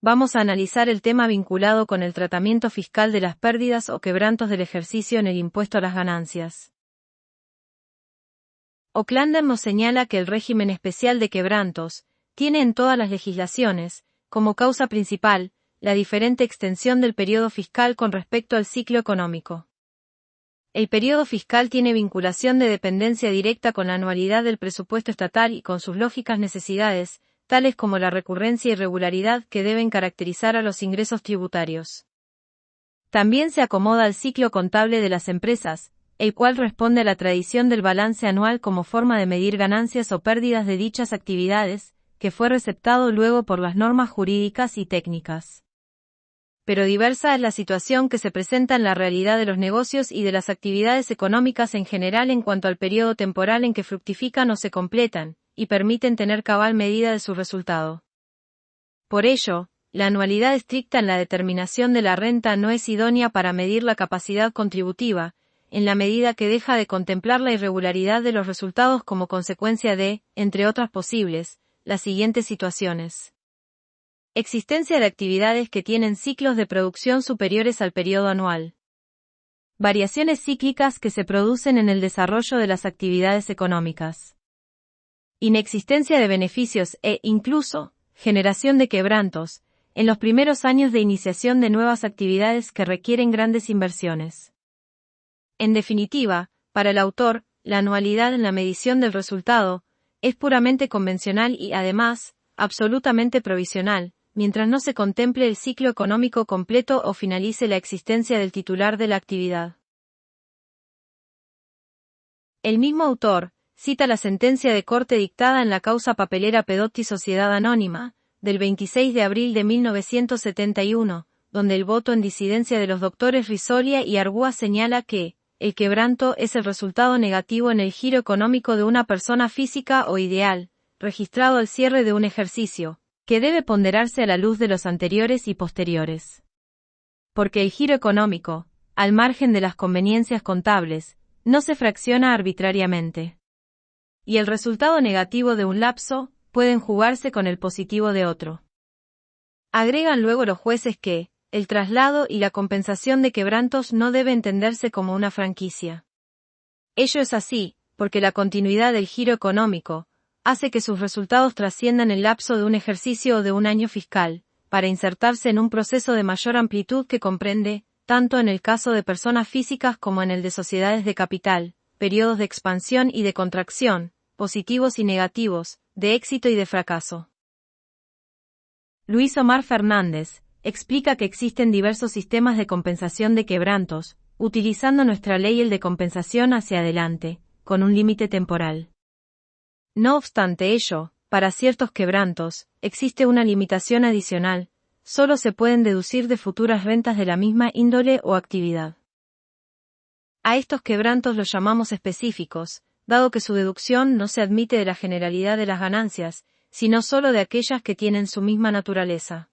Vamos a analizar el tema vinculado con el tratamiento fiscal de las pérdidas o quebrantos del ejercicio en el impuesto a las ganancias. Oclander nos señala que el régimen especial de quebrantos tiene en todas las legislaciones, como causa principal, la diferente extensión del periodo fiscal con respecto al ciclo económico. El periodo fiscal tiene vinculación de dependencia directa con la anualidad del presupuesto estatal y con sus lógicas necesidades, tales como la recurrencia y regularidad que deben caracterizar a los ingresos tributarios. También se acomoda al ciclo contable de las empresas, el cual responde a la tradición del balance anual como forma de medir ganancias o pérdidas de dichas actividades, que fue receptado luego por las normas jurídicas y técnicas. Pero diversa es la situación que se presenta en la realidad de los negocios y de las actividades económicas en general en cuanto al periodo temporal en que fructifican o se completan, y permiten tener cabal medida de su resultado. Por ello, la anualidad estricta en la determinación de la renta no es idónea para medir la capacidad contributiva, en la medida que deja de contemplar la irregularidad de los resultados como consecuencia de, entre otras posibles, las siguientes situaciones. Existencia de actividades que tienen ciclos de producción superiores al periodo anual. Variaciones cíclicas que se producen en el desarrollo de las actividades económicas. Inexistencia de beneficios e, incluso, generación de quebrantos, en los primeros años de iniciación de nuevas actividades que requieren grandes inversiones. En definitiva, para el autor, la anualidad en la medición del resultado es puramente convencional y, además, absolutamente provisional, mientras no se contemple el ciclo económico completo o finalice la existencia del titular de la actividad. El mismo autor cita la sentencia de corte dictada en la causa papelera Pedotti Sociedad Anónima, del 26 de abril de 1971, donde el voto en disidencia de los doctores Risolia y Argúa señala que el quebranto es el resultado negativo en el giro económico de una persona física o ideal, registrado al cierre de un ejercicio, que debe ponderarse a la luz de los anteriores y posteriores. Porque el giro económico, al margen de las conveniencias contables, no se fracciona arbitrariamente. Y el resultado negativo de un lapso puede enjugarse con el positivo de otro. Agregan luego los jueces que el traslado y la compensación de quebrantos no debe entenderse como una franquicia. Ello es así, porque la continuidad del giro económico hace que sus resultados trasciendan el lapso de un ejercicio o de un año fiscal, para insertarse en un proceso de mayor amplitud que comprende, tanto en el caso de personas físicas como en el de sociedades de capital, periodos de expansión y de contracción, positivos y negativos, de éxito y de fracaso. Luis Omar Fernández explica que existen diversos sistemas de compensación de quebrantos, utilizando nuestra ley el de compensación hacia adelante, con un límite temporal. No obstante ello, para ciertos quebrantos, existe una limitación adicional, solo se pueden deducir de futuras rentas de la misma índole o actividad. A estos quebrantos los llamamos específicos, dado que su deducción no se admite de la generalidad de las ganancias, sino solo de aquellas que tienen su misma naturaleza.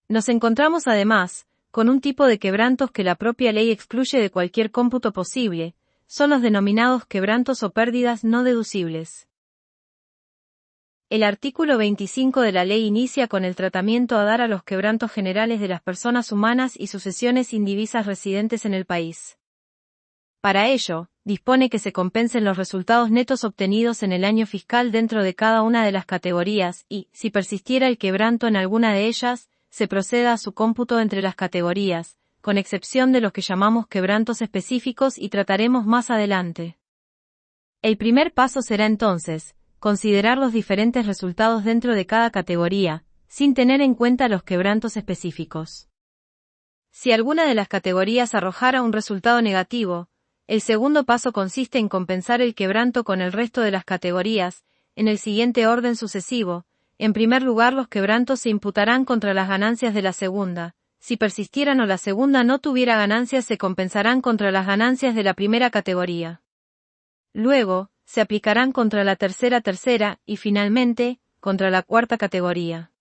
Nos encontramos además con un tipo de quebrantos que la propia ley excluye de cualquier cómputo posible, son los denominados quebrantos o pérdidas no deducibles. El artículo 25 de la ley inicia con el tratamiento a dar a los quebrantos generales de las personas humanas y sucesiones indivisas residentes en el país. Para ello, dispone que se compensen los resultados netos obtenidos en el año fiscal dentro de cada una de las categorías y, si persistiera el quebranto en alguna de ellas, se proceda a su cómputo entre las categorías, con excepción de los que llamamos quebrantos específicos y trataremos más adelante. El primer paso será entonces considerar los diferentes resultados dentro de cada categoría, sin tener en cuenta los quebrantos específicos. Si alguna de las categorías arrojara un resultado negativo, el segundo paso consiste en compensar el quebranto con el resto de las categorías, en el siguiente orden sucesivo. En primer lugar, los quebrantos se imputarán contra las ganancias de la segunda. Si persistieran o la segunda no tuviera ganancias, se compensarán contra las ganancias de la primera categoría. Luego, se aplicarán contra la tercera y, finalmente, contra la cuarta categoría.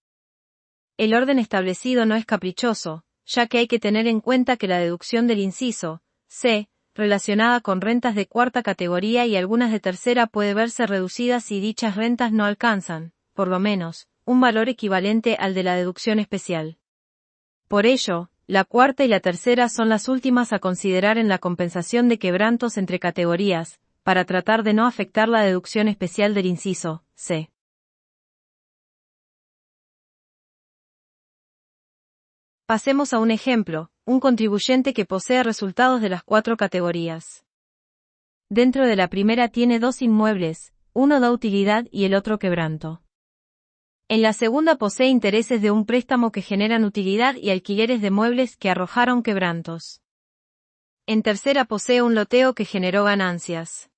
El orden establecido no es caprichoso, ya que hay que tener en cuenta que la deducción del inciso C, relacionada con rentas de cuarta categoría y algunas de tercera, puede verse reducida si dichas rentas no alcanzan, por lo menos, un valor equivalente al de la deducción especial. Por ello, la cuarta y la tercera son las últimas a considerar en la compensación de quebrantos entre categorías, para tratar de no afectar la deducción especial del inciso C. Pasemos a un ejemplo, un contribuyente que posee resultados de las 4 categorías. Dentro de la primera tiene 2 inmuebles, uno da utilidad y el otro quebranto. En la segunda posee intereses de un préstamo que generan utilidad y alquileres de muebles que arrojaron quebrantos. En tercera posee un loteo que generó ganancias.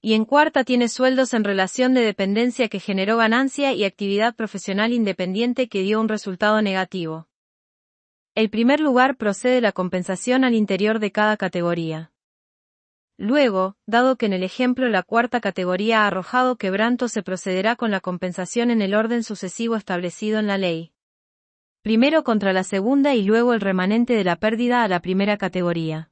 Y en cuarta tiene sueldos en relación de dependencia que generó ganancia y actividad profesional independiente que dio un resultado negativo. El primer lugar procede la compensación al interior de cada categoría. Luego, dado que en el ejemplo la cuarta categoría ha arrojado quebranto, se procederá con la compensación en el orden sucesivo establecido en la ley. Primero contra la segunda y luego el remanente de la pérdida a la primera categoría.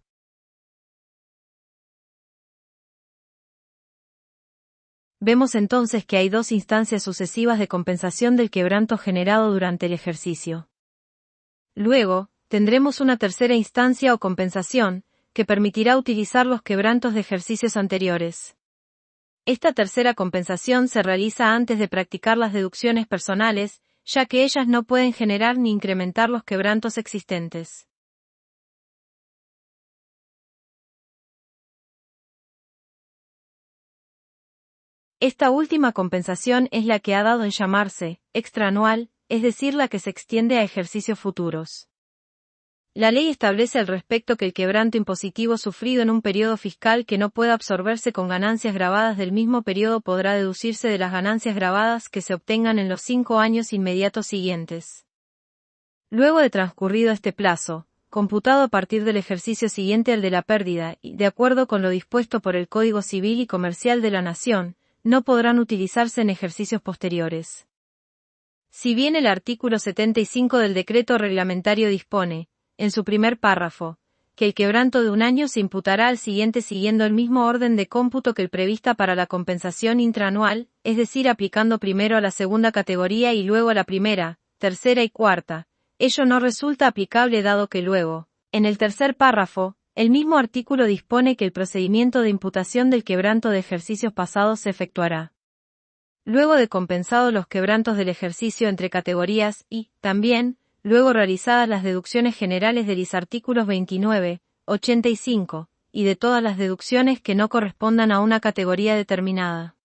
Vemos entonces que hay 2 instancias sucesivas de compensación del quebranto generado durante el ejercicio. Luego, tendremos una tercera instancia o compensación, que permitirá utilizar los quebrantos de ejercicios anteriores. Esta tercera compensación se realiza antes de practicar las deducciones personales, ya que ellas no pueden generar ni incrementar los quebrantos existentes. Esta última compensación es la que ha dado en llamarse extraanual, es decir, la que se extiende a ejercicios futuros. La ley establece al respecto que el quebranto impositivo sufrido en un periodo fiscal que no pueda absorberse con ganancias gravadas del mismo periodo podrá deducirse de las ganancias gravadas que se obtengan en los 5 años inmediatos siguientes. Luego de transcurrido este plazo, computado a partir del ejercicio siguiente al de la pérdida y de acuerdo con lo dispuesto por el Código Civil y Comercial de la Nación, no podrán utilizarse en ejercicios posteriores. Si bien el artículo 75 del decreto reglamentario dispone, en su primer párrafo, que el quebranto de un año se imputará al siguiente siguiendo el mismo orden de cómputo que el prevista para la compensación intraanual, es decir, aplicando primero a la segunda categoría y luego a la primera, tercera y cuarta, ello no resulta aplicable dado que luego, en el tercer párrafo, el mismo artículo dispone que el procedimiento de imputación del quebranto de ejercicios pasados se efectuará luego de compensados los quebrantos del ejercicio entre categorías y, también, luego realizadas las deducciones generales de los artículos 29, 85, y de todas las deducciones que no correspondan a una categoría determinada.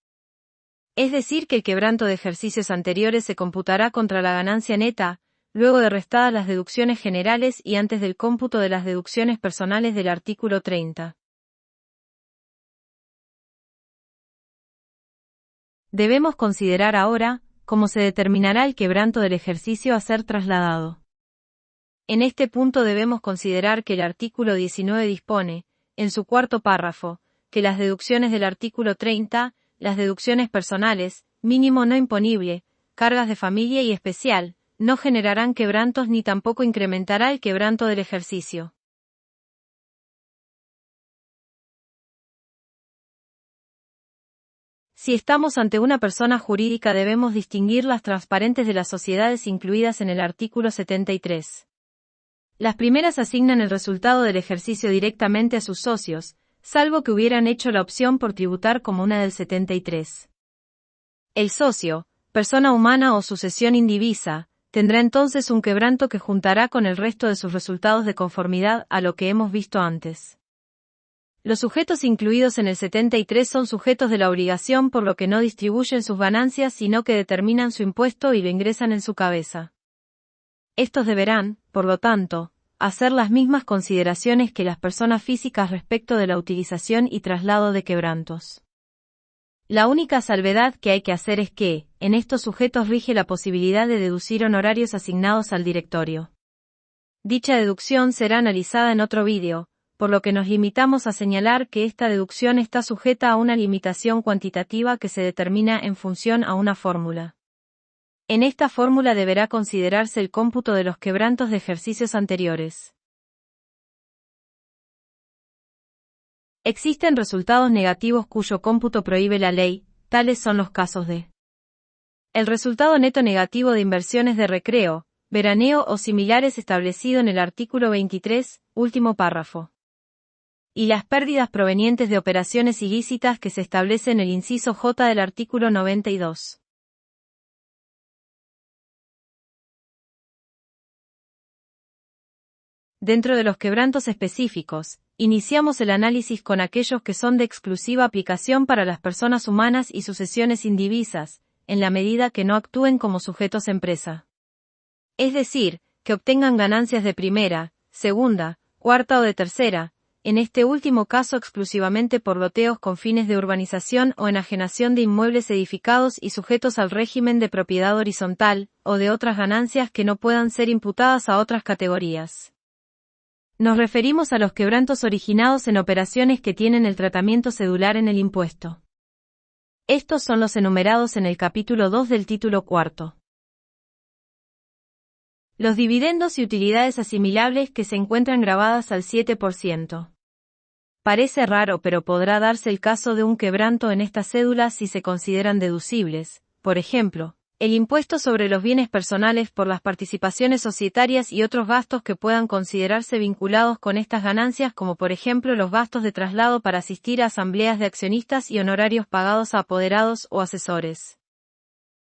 Es decir, que el quebranto de ejercicios anteriores se computará contra la ganancia neta, luego de restadas las deducciones generales y antes del cómputo de las deducciones personales del artículo 30. Debemos considerar ahora, cómo se determinará el quebranto del ejercicio a ser trasladado. En este punto debemos considerar que el artículo 19 dispone, en su cuarto párrafo, que las deducciones del artículo 30, las deducciones personales, mínimo no imponible, cargas de familia y especial, no generarán quebrantos ni tampoco incrementará el quebranto del ejercicio. Si estamos ante una persona jurídica debemos distinguir las transparentes de las sociedades incluidas en el artículo 73. Las primeras asignan el resultado del ejercicio directamente a sus socios, salvo que hubieran hecho la opción por tributar como una del 73. El socio, persona humana o sucesión indivisa, tendrá entonces un quebranto que juntará con el resto de sus resultados de conformidad a lo que hemos visto antes. Los sujetos incluidos en el 73 son sujetos de la obligación por lo que no distribuyen sus ganancias sino que determinan su impuesto y lo ingresan en su cabeza. Estos deberán, por lo tanto, hacer las mismas consideraciones que las personas físicas respecto de la utilización y traslado de quebrantos. La única salvedad que hay que hacer es que, en estos sujetos rige la posibilidad de deducir honorarios asignados al directorio. Dicha deducción será analizada en otro vídeo, por lo que nos limitamos a señalar que esta deducción está sujeta a una limitación cuantitativa que se determina en función a una fórmula. En esta fórmula deberá considerarse el cómputo de los quebrantos de ejercicios anteriores. Existen resultados negativos cuyo cómputo prohíbe la ley, tales son los casos de El resultado neto negativo de inversiones de recreo, veraneo o similares establecido en el artículo 23, último párrafo. Y las pérdidas provenientes de operaciones ilícitas que se establece en el inciso J del artículo 92. Dentro de los quebrantos específicos, iniciamos el análisis con aquellos que son de exclusiva aplicación para las personas humanas y sucesiones indivisas, en la medida que no actúen como sujetos empresa. Es decir, que obtengan ganancias de primera, segunda, cuarta o de tercera, en este último caso exclusivamente por loteos con fines de urbanización o enajenación de inmuebles edificados y sujetos al régimen de propiedad horizontal, o de otras ganancias que no puedan ser imputadas a otras categorías. Nos referimos a los quebrantos originados en operaciones que tienen el tratamiento cedular en el impuesto. Estos son los enumerados en el capítulo 2 del título cuarto. Los dividendos y utilidades asimilables que se encuentran grabadas al 7%. Parece raro, pero podrá darse el caso de un quebranto en estas cédulas si se consideran deducibles, por ejemplo, el impuesto sobre los bienes personales por las participaciones societarias y otros gastos que puedan considerarse vinculados con estas ganancias, como por ejemplo los gastos de traslado para asistir a asambleas de accionistas y honorarios pagados a apoderados o asesores.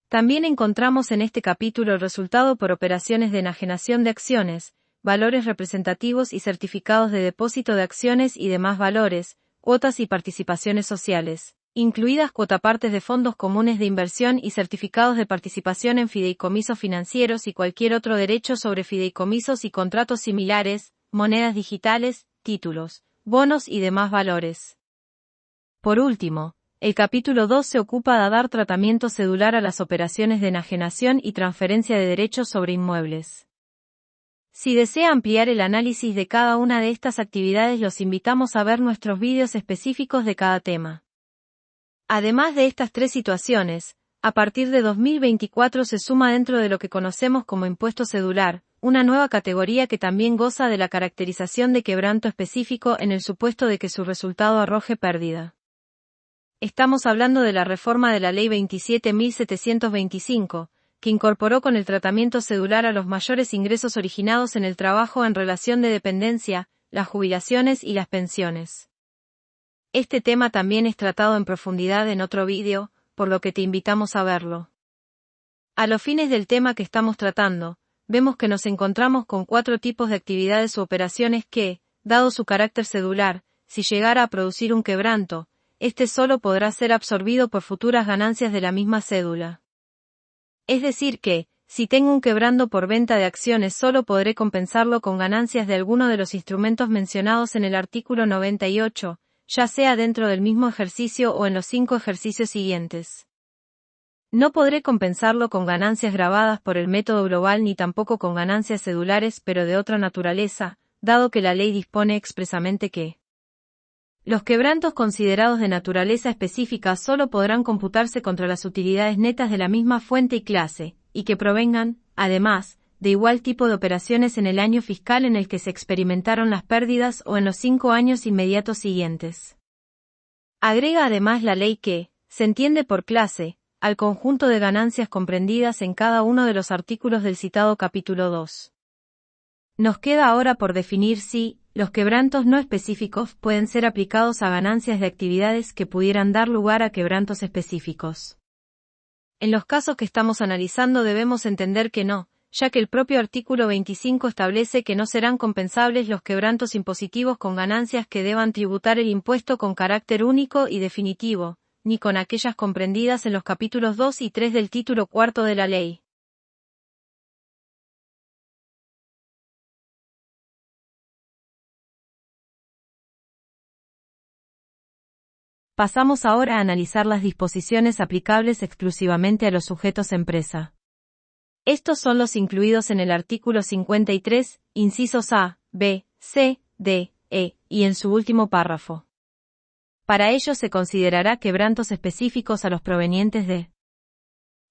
También encontramos en este capítulo el resultado por operaciones de enajenación de acciones, valores representativos y certificados de depósito de acciones y demás valores, cuotas y participaciones sociales, incluidas cuotapartes de fondos comunes de inversión y certificados de participación en fideicomisos financieros y cualquier otro derecho sobre fideicomisos y contratos similares, monedas digitales, títulos, bonos y demás valores. Por último, el capítulo 2 se ocupa de dar tratamiento cedular a las operaciones de enajenación y transferencia de derechos sobre inmuebles. Si desea ampliar el análisis de cada una de estas actividades, los invitamos a ver nuestros vídeos específicos de cada tema. Además de estas tres situaciones, a partir de 2024 se suma dentro de lo que conocemos como impuesto cedular, una nueva categoría que también goza de la caracterización de quebranto específico en el supuesto de que su resultado arroje pérdida. Estamos hablando de la reforma de la Ley 27.725, que incorporó con el tratamiento cedular a los mayores ingresos originados en el trabajo en relación de dependencia, las jubilaciones y las pensiones. Este tema también es tratado en profundidad en otro vídeo, por lo que te invitamos a verlo. A los fines del tema que estamos tratando, vemos que nos encontramos con 4 tipos de actividades u operaciones que, dado su carácter cedular, si llegara a producir un quebranto, este solo podrá ser absorbido por futuras ganancias de la misma cédula. Es decir que, si tengo un quebranto por venta de acciones, solo podré compensarlo con ganancias de alguno de los instrumentos mencionados en el artículo 98, ya sea dentro del mismo ejercicio o en los 5 ejercicios siguientes. No podré compensarlo con ganancias grabadas por el método global ni tampoco con ganancias cedulares pero de otra naturaleza, dado que la ley dispone expresamente que los quebrantos considerados de naturaleza específica solo podrán computarse contra las utilidades netas de la misma fuente y clase, y que provengan, además, de igual tipo de operaciones en el año fiscal en el que se experimentaron las pérdidas o en los 5 años inmediatos siguientes. Agrega además la ley que, se entiende por clase, al conjunto de ganancias comprendidas en cada uno de los artículos del citado capítulo 2. Nos queda ahora por definir si, los quebrantos no específicos pueden ser aplicados a ganancias de actividades que pudieran dar lugar a quebrantos específicos. En los casos que estamos analizando debemos entender que no, ya que el propio artículo 25 establece que no serán compensables los quebrantos impositivos con ganancias que deban tributar el impuesto con carácter único y definitivo, ni con aquellas comprendidas en los capítulos 2 y 3 del título cuarto de la ley. Pasamos ahora a analizar las disposiciones aplicables exclusivamente a los sujetos empresa. Estos son los incluidos en el artículo 53, incisos A, B, C, D, E, y en su último párrafo. Para ello se considerará quebrantos específicos a los provenientes de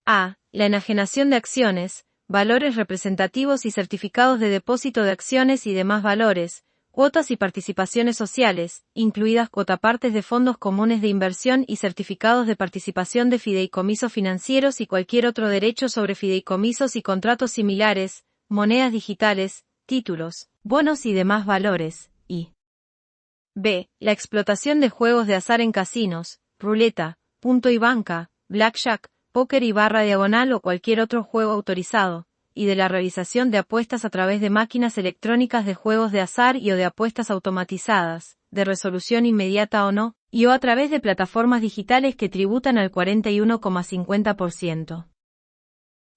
A. La enajenación de acciones, valores representativos y certificados de depósito de acciones y demás valores, cuotas y participaciones sociales, incluidas cuotapartes de fondos comunes de inversión y certificados de participación de fideicomisos financieros y cualquier otro derecho sobre fideicomisos y contratos similares, monedas digitales, títulos, bonos y demás valores, y b. La explotación de juegos de azar en casinos, ruleta, punto y banca, blackjack, póker y barra diagonal o cualquier otro juego autorizado, y de la realización de apuestas a través de máquinas electrónicas de juegos de azar y o de apuestas automatizadas, de resolución inmediata o no, y o a través de plataformas digitales que tributan al 41,50%.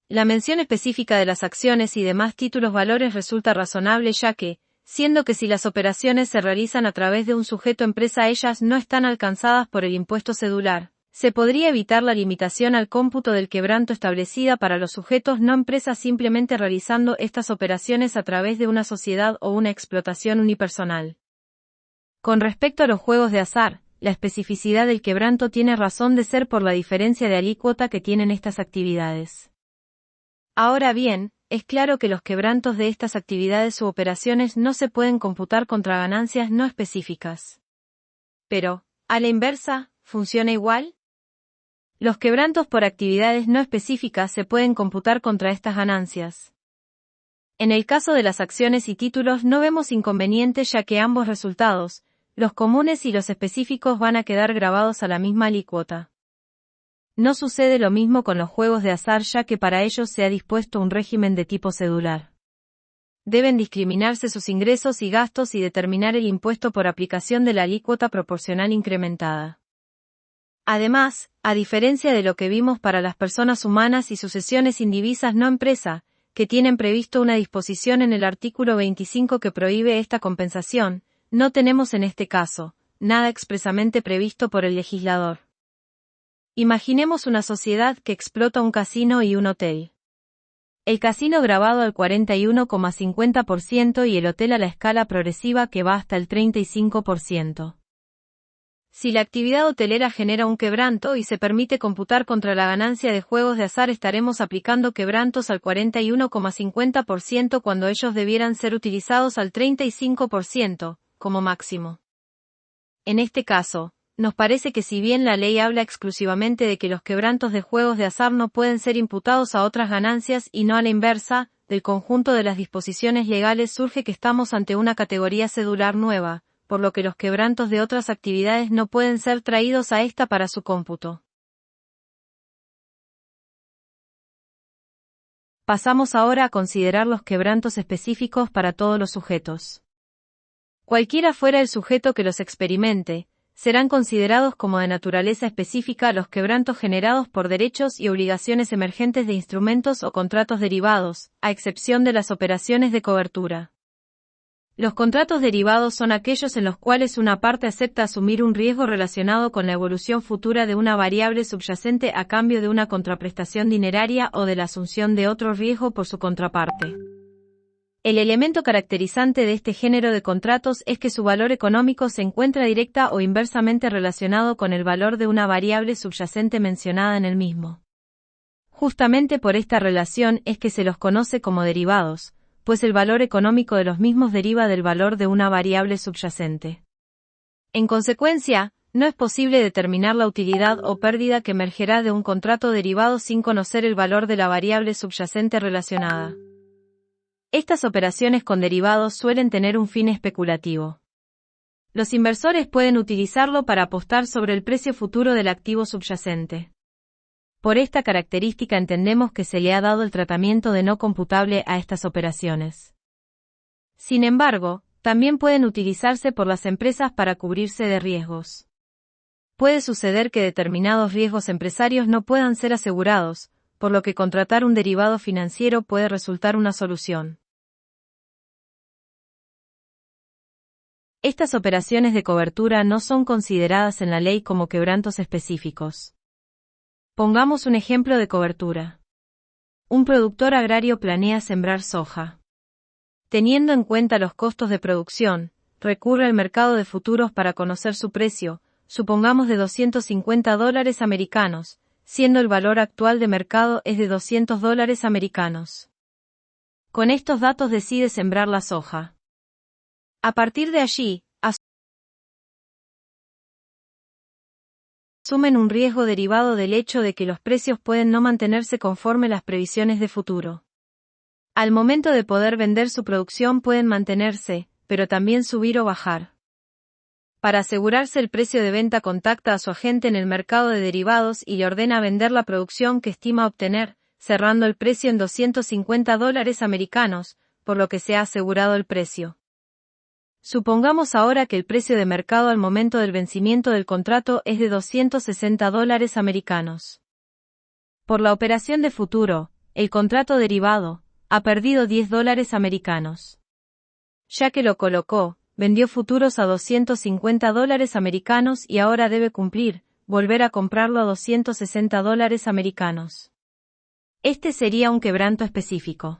La mención específica de las acciones y demás títulos valores resulta razonable ya que, siendo que si las operaciones se realizan a través de un sujeto empresa ellas no están alcanzadas por el impuesto cedular, se podría evitar la limitación al cómputo del quebranto establecida para los sujetos no empresas simplemente realizando estas operaciones a través de una sociedad o una explotación unipersonal. Con respecto a los juegos de azar, la especificidad del quebranto tiene razón de ser por la diferencia de alícuota que tienen estas actividades. Ahora bien, es claro que los quebrantos de estas actividades u operaciones no se pueden computar contra ganancias no específicas. Pero, a la inversa, ¿funciona igual? Los quebrantos por actividades no específicas se pueden computar contra estas ganancias. En el caso de las acciones y títulos no vemos inconveniente ya que ambos resultados, los comunes y los específicos van a quedar grabados a la misma alícuota. No sucede lo mismo con los juegos de azar ya que para ellos se ha dispuesto un régimen de tipo cedular. Deben discriminarse sus ingresos y gastos y determinar el impuesto por aplicación de la alícuota proporcional incrementada. Además, a diferencia de lo que vimos para las personas humanas y sucesiones indivisas no empresa, que tienen previsto una disposición en el artículo 25 que prohíbe esta compensación, no tenemos en este caso, nada expresamente previsto por el legislador. Imaginemos una sociedad que explota un casino y un hotel. El casino grabado al 41,50% y el hotel a la escala progresiva que va hasta el 35%. Si la actividad hotelera genera un quebranto y se permite computar contra la ganancia de juegos de azar estaremos aplicando quebrantos al 41,50% cuando ellos debieran ser utilizados al 35%, como máximo. En este caso, nos parece que si bien la ley habla exclusivamente de que los quebrantos de juegos de azar no pueden ser imputados a otras ganancias y no a la inversa, del conjunto de las disposiciones legales surge que estamos ante una categoría cedular nueva, por lo que los quebrantos de otras actividades no pueden ser traídos a esta para su cómputo. Pasamos ahora a considerar los quebrantos específicos para todos los sujetos. Cualquiera fuera el sujeto que los experimente, serán considerados como de naturaleza específica los quebrantos generados por derechos y obligaciones emergentes de instrumentos o contratos derivados, a excepción de las operaciones de cobertura. Los contratos derivados son aquellos en los cuales una parte acepta asumir un riesgo relacionado con la evolución futura de una variable subyacente a cambio de una contraprestación dineraria o de la asunción de otro riesgo por su contraparte. El elemento caracterizante de este género de contratos es que su valor económico se encuentra directa o inversamente relacionado con el valor de una variable subyacente mencionada en el mismo. Justamente por esta relación es que se los conoce como derivados, pues el valor económico de los mismos deriva del valor de una variable subyacente. En consecuencia, no es posible determinar la utilidad o pérdida que emergerá de un contrato derivado sin conocer el valor de la variable subyacente relacionada. Estas operaciones con derivados suelen tener un fin especulativo. Los inversores pueden utilizarlo para apostar sobre el precio futuro del activo subyacente. Por esta característica entendemos que se le ha dado el tratamiento de no computable a estas operaciones. Sin embargo, también pueden utilizarse por las empresas para cubrirse de riesgos. Puede suceder que determinados riesgos empresarios no puedan ser asegurados, por lo que contratar un derivado financiero puede resultar una solución. Estas operaciones de cobertura no son consideradas en la ley como quebrantos específicos. Pongamos un ejemplo de cobertura. Un productor agrario planea sembrar soja. Teniendo en cuenta los costos de producción, recurre al mercado de futuros para conocer su precio, supongamos de $250 americanos, siendo el valor actual de mercado es de $200 americanos. Con estos datos decide sembrar la soja. A partir de allí, asumen un riesgo derivado del hecho de que los precios pueden no mantenerse conforme las previsiones de futuro. Al momento de poder vender su producción pueden mantenerse, pero también subir o bajar. Para asegurarse el precio de venta contacta a su agente en el mercado de derivados y le ordena vender la producción que estima obtener, cerrando el precio en $250 americanos, por lo que se ha asegurado el precio. Supongamos ahora que el precio de mercado al momento del vencimiento del contrato es de $260 americanos. Por la operación de futuro, el contrato derivado ha perdido $10 americanos. Ya que lo colocó, vendió futuros a $250 americanos y ahora debe volver a comprarlo a $260 americanos. Este sería un quebranto específico.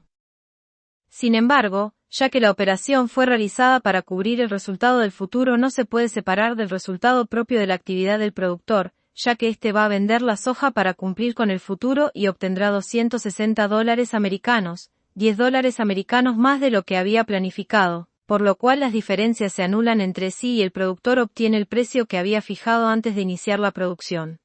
Sin embargo, ya que la operación fue realizada para cubrir el resultado del futuro, no se puede separar del resultado propio de la actividad del productor, ya que éste va a vender la soja para cumplir con el futuro y obtendrá $260 americanos, $10 americanos más de lo que había planificado, por lo cual las diferencias se anulan entre sí y el productor obtiene el precio que había fijado antes de iniciar la producción.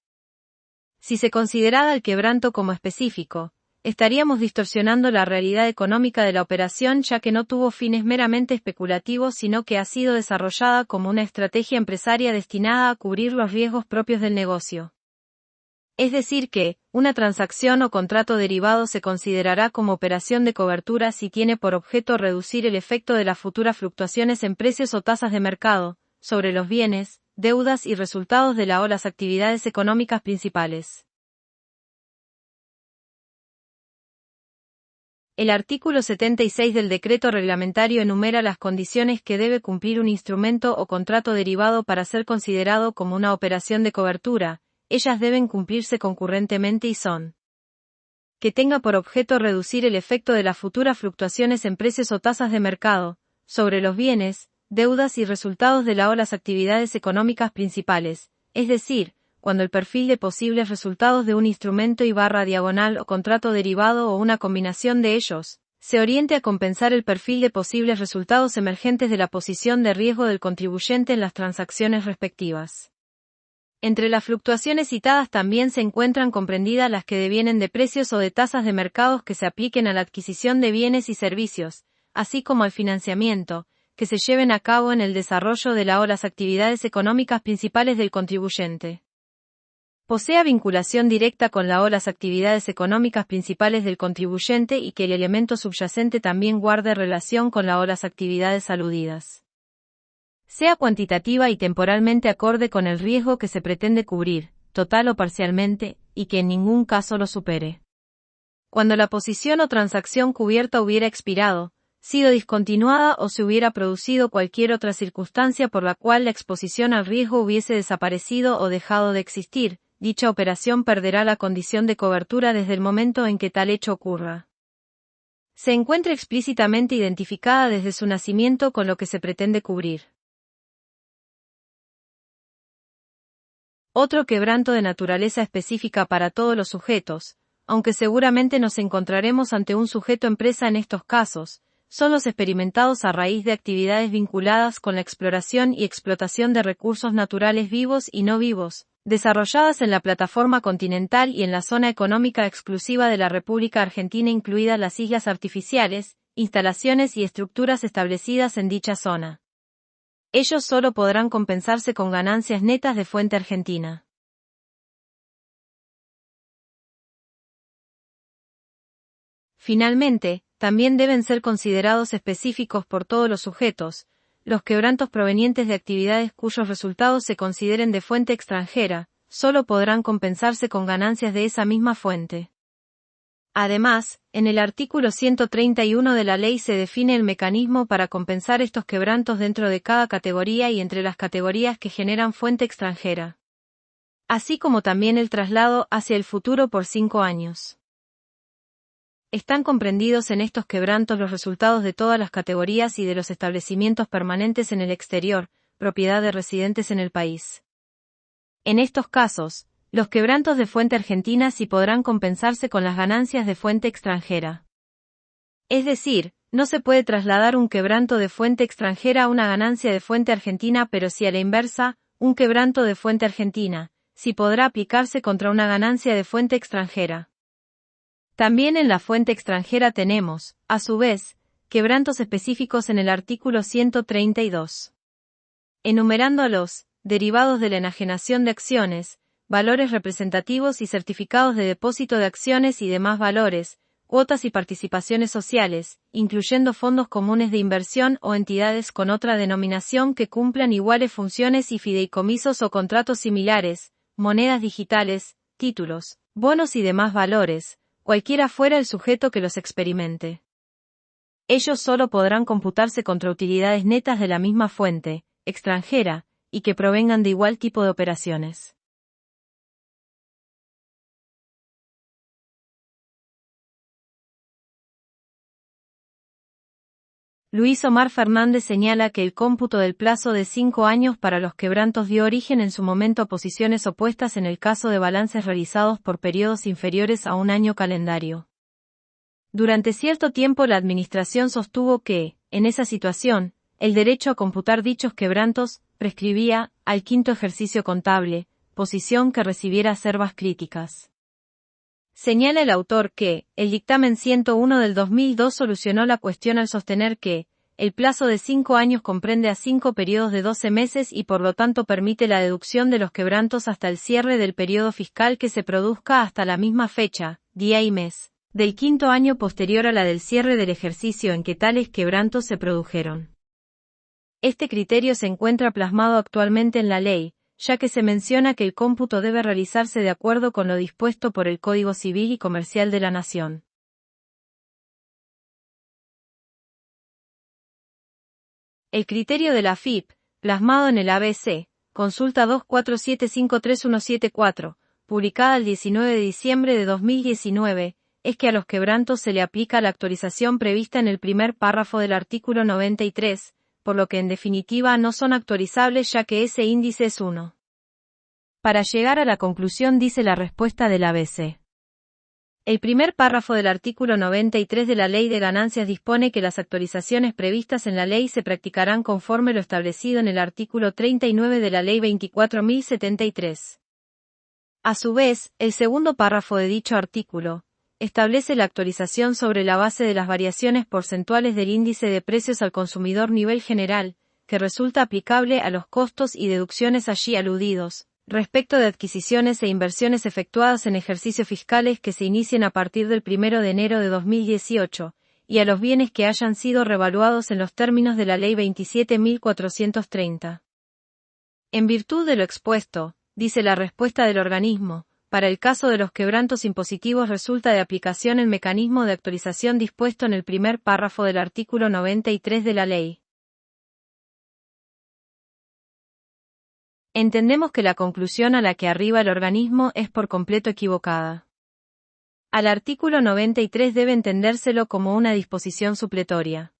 Si se considerara el quebranto como específico, estaríamos distorsionando la realidad económica de la operación, ya que no tuvo fines meramente especulativos, sino que ha sido desarrollada como una estrategia empresaria destinada a cubrir los riesgos propios del negocio. Es decir que, una transacción o contrato derivado se considerará como operación de cobertura si tiene por objeto reducir el efecto de las futuras fluctuaciones en precios o tasas de mercado, sobre los bienes, deudas y resultados de la o las actividades económicas principales. El artículo 76 del decreto reglamentario enumera las condiciones que debe cumplir un instrumento o contrato derivado para ser considerado como una operación de cobertura. Ellas deben cumplirse concurrentemente y son: que tenga por objeto reducir el efecto de las futuras fluctuaciones en precios o tasas de mercado, sobre los bienes, deudas y resultados de la o las actividades económicas principales, es decir, cuando el perfil de posibles resultados de un instrumento y /diagonal o contrato derivado o una combinación de ellos, se oriente a compensar el perfil de posibles resultados emergentes de la posición de riesgo del contribuyente en las transacciones respectivas. Entre las fluctuaciones citadas también se encuentran comprendidas las que devienen de precios o de tasas de mercados que se apliquen a la adquisición de bienes y servicios, así como al financiamiento, que se lleven a cabo en el desarrollo de la o las actividades económicas principales del contribuyente. Posea vinculación directa con la o las actividades económicas principales del contribuyente y que el elemento subyacente también guarde relación con la o las actividades aludidas. Sea cuantitativa y temporalmente acorde con el riesgo que se pretende cubrir, total o parcialmente, y que en ningún caso lo supere. Cuando la posición o transacción cubierta hubiera expirado, sido discontinuada o se hubiera producido cualquier otra circunstancia por la cual la exposición al riesgo hubiese desaparecido o dejado de existir, dicha operación perderá la condición de cobertura desde el momento en que tal hecho ocurra. Se encuentra explícitamente identificada desde su nacimiento con lo que se pretende cubrir. Otro quebranto de naturaleza específica para todos los sujetos, aunque seguramente nos encontraremos ante un sujeto empresa en estos casos, son los experimentados a raíz de actividades vinculadas con la exploración y explotación de recursos naturales vivos y no vivos, desarrolladas en la plataforma continental y en la zona económica exclusiva de la República Argentina, incluidas las islas artificiales, instalaciones y estructuras establecidas en dicha zona. Ellos solo podrán compensarse con ganancias netas de fuente argentina. Finalmente, también deben ser considerados específicos por todos los sujetos, los quebrantos provenientes de actividades cuyos resultados se consideren de fuente extranjera, solo podrán compensarse con ganancias de esa misma fuente. Además, en el artículo 131 de la ley se define el mecanismo para compensar estos quebrantos dentro de cada categoría y entre las categorías que generan fuente extranjera, así como también el traslado hacia el futuro por 5 años. Están comprendidos en estos quebrantos los resultados de todas las categorías y de los establecimientos permanentes en el exterior, propiedad de residentes en el país. En estos casos, los quebrantos de fuente argentina sí podrán compensarse con las ganancias de fuente extranjera. Es decir, No se puede trasladar un quebranto de fuente extranjera a una ganancia de fuente argentina, pero sí a la inversa, un quebranto de fuente argentina, sí podrá aplicarse contra una ganancia de fuente extranjera. También en la fuente extranjera tenemos, a su vez, quebrantos específicos en el artículo 132. Enumerando a los derivados de la enajenación de acciones, valores representativos y certificados de depósito de acciones y demás valores, cuotas y participaciones sociales, incluyendo fondos comunes de inversión o entidades con otra denominación que cumplan iguales funciones y fideicomisos o contratos similares, monedas digitales, títulos, bonos y demás valores, cualquiera fuera el sujeto que los experimente. Ellos solo podrán computarse contra utilidades netas de la misma fuente, extranjera, y que provengan de igual tipo de operaciones. Luis Omar Fernández señala que el cómputo del plazo de 5 años para los quebrantos dio origen en su momento a posiciones opuestas en el caso de balances realizados por periodos inferiores a un año calendario. Durante cierto tiempo la Administración sostuvo que, en esa situación, el derecho a computar dichos quebrantos prescribía al quinto ejercicio contable, posición que recibiera acervas críticas. Señala el autor que, el dictamen 101 del 2002 solucionó la cuestión al sostener que, el plazo de 5 años comprende a 5 periodos de 12 meses y por lo tanto permite la deducción de los quebrantos hasta el cierre del periodo fiscal que se produzca hasta la misma fecha, día y mes, del quinto año posterior a la del cierre del ejercicio en que tales quebrantos se produjeron. Este criterio se encuentra plasmado actualmente en la ley, ya que se menciona que el cómputo debe realizarse de acuerdo con lo dispuesto por el Código Civil y Comercial de la Nación. El criterio de la AFIP, plasmado en el ABC, consulta 24753174, publicada el 19 de diciembre de 2019, es que a los quebrantos se le aplica la actualización prevista en el primer párrafo del artículo 93, por lo que en definitiva no son actualizables ya que ese índice es 1. Para llegar a la conclusión dice la respuesta del ABC. El primer párrafo del artículo 93 de la Ley de Ganancias dispone que las actualizaciones previstas en la ley se practicarán conforme lo establecido en el artículo 39 de la Ley 24.073. A su vez, el segundo párrafo de dicho artículo establece la actualización sobre la base de las variaciones porcentuales del índice de precios al consumidor nivel general, que resulta aplicable a los costos y deducciones allí aludidos, respecto de adquisiciones e inversiones efectuadas en ejercicios fiscales que se inicien a partir del 1 de enero de 2018, y a los bienes que hayan sido revaluados en los términos de la Ley 27.430. En virtud de lo expuesto, dice la respuesta del organismo, para el caso de los quebrantos impositivos resulta de aplicación el mecanismo de actualización dispuesto en el primer párrafo del artículo 93 de la ley. Entendemos que la conclusión a la que arriba el organismo es por completo equivocada. Al artículo 93 debe entendérselo como una disposición supletoria.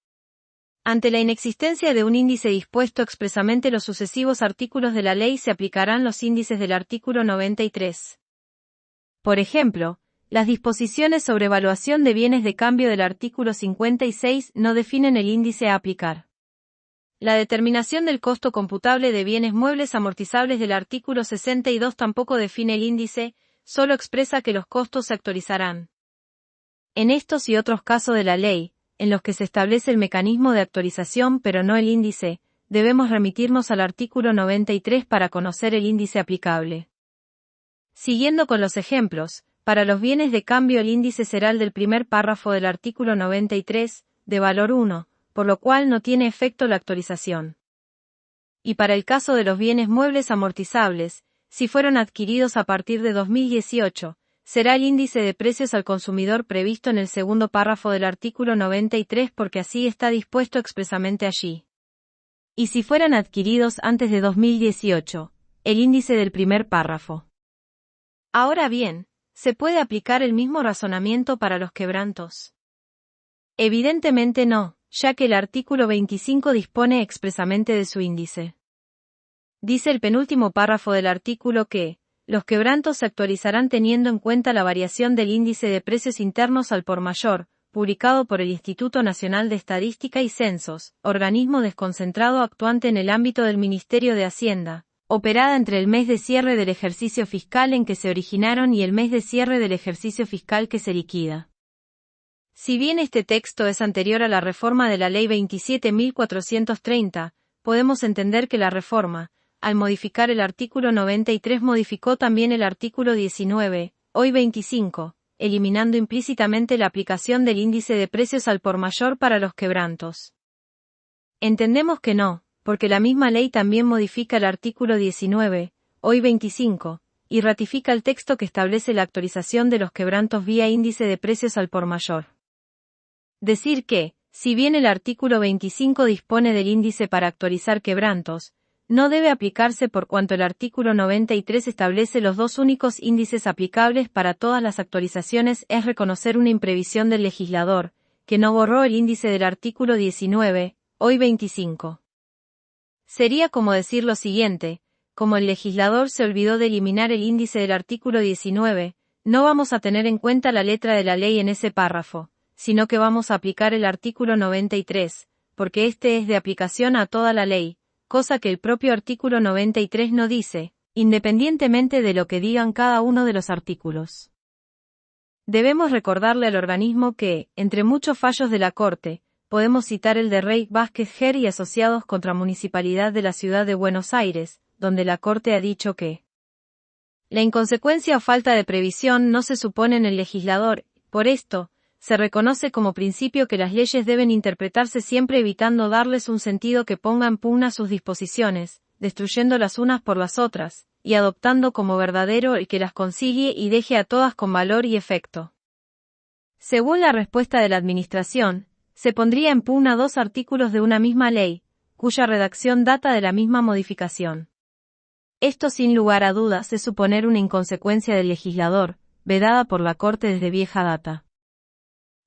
Ante la inexistencia de un índice dispuesto expresamente los sucesivos artículos de la ley se aplicarán los índices del artículo 93. Por ejemplo, las disposiciones sobre evaluación de bienes de cambio del artículo 56 no definen el índice a aplicar. La determinación del costo computable de bienes muebles amortizables del artículo 62 tampoco define el índice, solo expresa que los costos se actualizarán. En estos y otros casos de la ley, en los que se establece el mecanismo de actualización pero no el índice, debemos remitirnos al artículo 93 para conocer el índice aplicable. Siguiendo con los ejemplos, para los bienes de cambio el índice será el del primer párrafo del artículo 93, de valor 1, por lo cual no tiene efecto la actualización. Y para el caso de los bienes muebles amortizables, si fueron adquiridos a partir de 2018, será el índice de precios al consumidor previsto en el segundo párrafo del artículo 93 porque así está dispuesto expresamente allí. Y si fueran adquiridos antes de 2018, el índice del primer párrafo. Ahora bien, ¿se puede aplicar el mismo razonamiento para los quebrantos? Evidentemente no, ya que el artículo 25 dispone expresamente de su índice. Dice el penúltimo párrafo del artículo que, los quebrantos se actualizarán teniendo en cuenta la variación del índice de precios internos al por mayor, publicado por el Instituto Nacional de Estadística y Censos, organismo desconcentrado actuante en el ámbito del Ministerio de Hacienda, operada entre el mes de cierre del ejercicio fiscal en que se originaron y el mes de cierre del ejercicio fiscal que se liquida. Si bien este texto es anterior a la reforma de la Ley 27.430, podemos entender que la reforma, al modificar el artículo 93, modificó también el artículo 19, hoy 25, eliminando implícitamente la aplicación del índice de precios al por mayor para los quebrantos. Entendemos que no, porque la misma ley también modifica el artículo 19, hoy 25, y ratifica el texto que establece la actualización de los quebrantos vía índice de precios al por mayor. Decir que, si bien el artículo 25 dispone del índice para actualizar quebrantos, no debe aplicarse por cuanto el artículo 93 establece los dos únicos índices aplicables para todas las actualizaciones, es reconocer una imprevisión del legislador, que no borró el índice del artículo 19, hoy 25. Sería como decir lo siguiente: como el legislador se olvidó de eliminar el índice del artículo 19, no vamos a tener en cuenta la letra de la ley en ese párrafo, sino que vamos a aplicar el artículo 93, porque este es de aplicación a toda la ley, cosa que el propio artículo 93 no dice, independientemente de lo que digan cada uno de los artículos. Debemos recordarle al organismo que, entre muchos fallos de la Corte, podemos citar el de Rey Vázquez Ger y asociados contra Municipalidad de la Ciudad de Buenos Aires, donde la Corte ha dicho que la inconsecuencia o falta de previsión no se supone en el legislador, por esto, se reconoce como principio que las leyes deben interpretarse siempre evitando darles un sentido que ponga en pugna sus disposiciones, destruyendo las unas por las otras, y adoptando como verdadero el que las concilie y deje a todas con valor y efecto. Según la respuesta de la Administración, se pondría en pugna dos artículos de una misma ley, cuya redacción data de la misma modificación. Esto sin lugar a dudas es suponer una inconsecuencia del legislador, vedada por la Corte desde vieja data.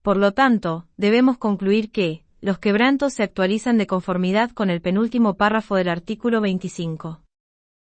Por lo tanto, debemos concluir que, los quebrantos se actualizan de conformidad con el penúltimo párrafo del artículo 25.